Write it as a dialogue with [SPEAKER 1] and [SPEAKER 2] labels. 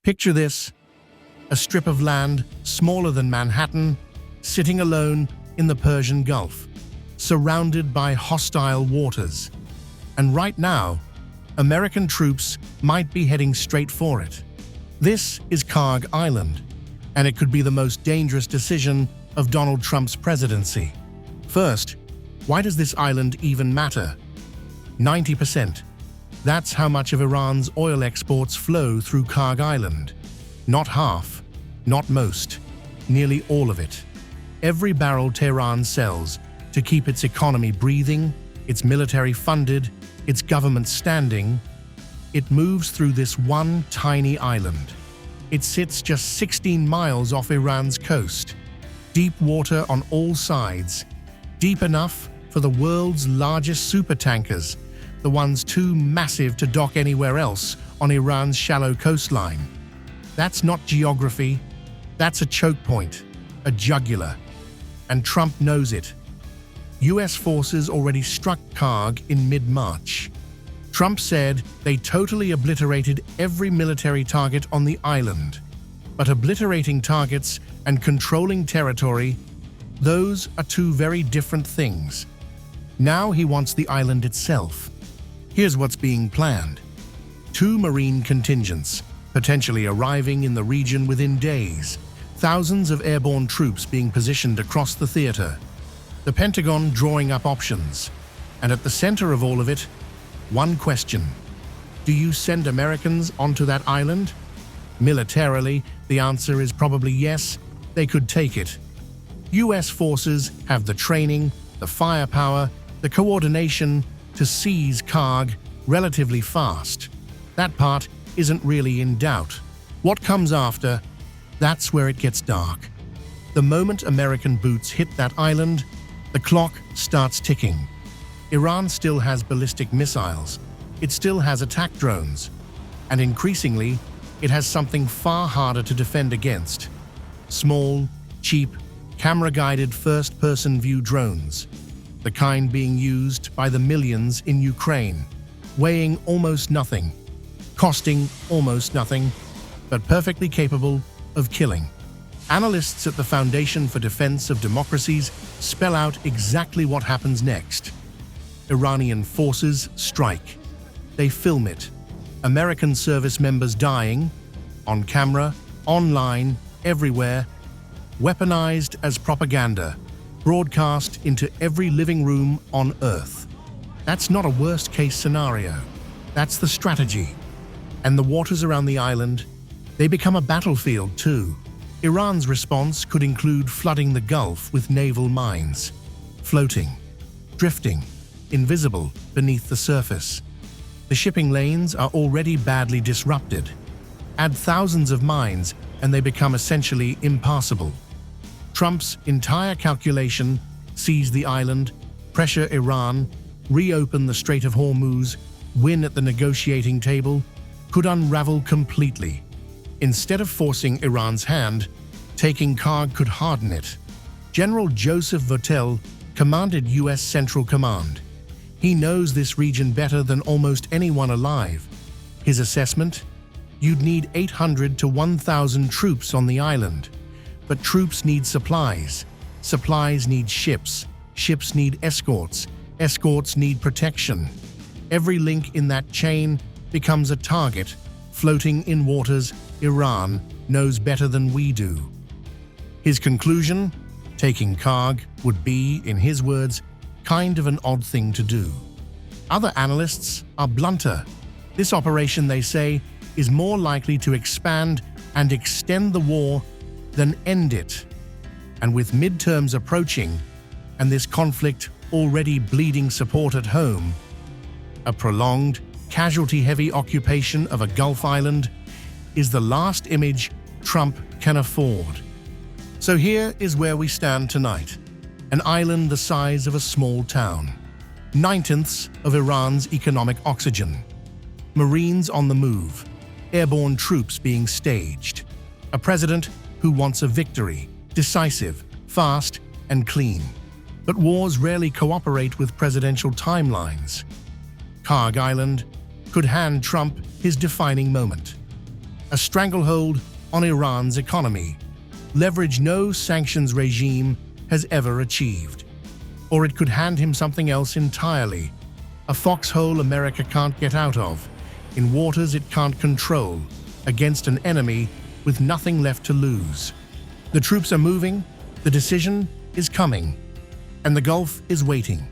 [SPEAKER 1] Picture this, a strip of land smaller than Manhattan, sitting alone in the Persian Gulf, surrounded by hostile waters. And right now, American troops might be heading straight for it. This is Kharg Island, and it could be the most dangerous decision of Donald Trump's presidency. First, why does this island even matter? 90%. That's how much of Iran's oil exports flow through Kharg Island. Not half, not most, nearly all of it. Every barrel Tehran sells to keep its economy breathing, its military funded, its government standing, it moves through this one tiny island. It sits just 16 miles off Iran's coast. Deep water on all sides, deep enough for the world's largest supertankers, the ones too massive to dock anywhere else on Iran's shallow coastline. That's not geography, that's a choke point, a jugular. And Trump knows it. US forces already struck Kharg in mid-March. Trump said they totally obliterated every military target on the island. But obliterating targets and controlling territory, those are two very different things. Now he wants the island itself. Here's what's being planned. 2 Marine contingents, potentially arriving in the region within days. Thousands of airborne troops being positioned across the theater. The Pentagon drawing up options. And at the center of all of it, one question. Do you send Americans onto that island? Militarily, the answer is probably yes, they could take it. US forces have the training, the firepower, the coordination to seize Kharg relatively fast. That part isn't really in doubt. What comes after, that's where it gets dark. The moment American boots hit that island, the clock starts ticking. Iran still has ballistic missiles, it still has attack drones, and increasingly, it has something far harder to defend against. Small, cheap, camera-guided first-person view drones, the kind being used by the millions in Ukraine, weighing almost nothing, costing almost nothing, but perfectly capable of killing. Analysts at the Foundation for Defense of Democracies spell out exactly what happens next. Iranian forces strike. They film it. American service members dying, on camera, online, everywhere, weaponized as propaganda, broadcast into every living room on Earth. That's not a worst-case scenario. That's the strategy. And the waters around the island, they become a battlefield too. Iran's response could include flooding the Gulf with naval mines, floating, drifting, invisible beneath the surface. The shipping lanes are already badly disrupted. Add thousands of mines and they become essentially impassable. Trump's entire calculation, seize the island, pressure Iran, reopen the Strait of Hormuz, win at the negotiating table, could unravel completely. Instead of forcing Iran's hand, taking Kharg could harden it. General Joseph Votel commanded US Central Command. He knows this region better than almost anyone alive. His assessment? You'd need 800 to 1,000 troops on the island. But troops need supplies. Supplies need ships. Ships need escorts. Escorts need protection. Every link in that chain becomes a target, floating in waters Iran knows better than we do. His conclusion? Taking Kharg would be, in his words, kind of an odd thing to do. Other analysts are blunter. This operation, they say, is more likely to expand and extend the war than end it. And with midterms approaching, and this conflict already bleeding support at home, a prolonged, casualty-heavy occupation of a Gulf island is the last image Trump can afford. So here is where we stand tonight. An island the size of a small town. 9/10 of Iran's economic oxygen. Marines on the move. Airborne troops being staged. A president who wants a victory, decisive, fast, and clean. But wars rarely cooperate with presidential timelines. Kharg Island could hand Trump his defining moment. a stranglehold on Iran's economy, leverage no sanctions regime has ever achieved. Or it could hand him something else entirely, a foxhole America can't get out of, in waters it can't control, against an enemy with nothing left to lose. The troops are moving, the decision is coming, and the Gulf is waiting.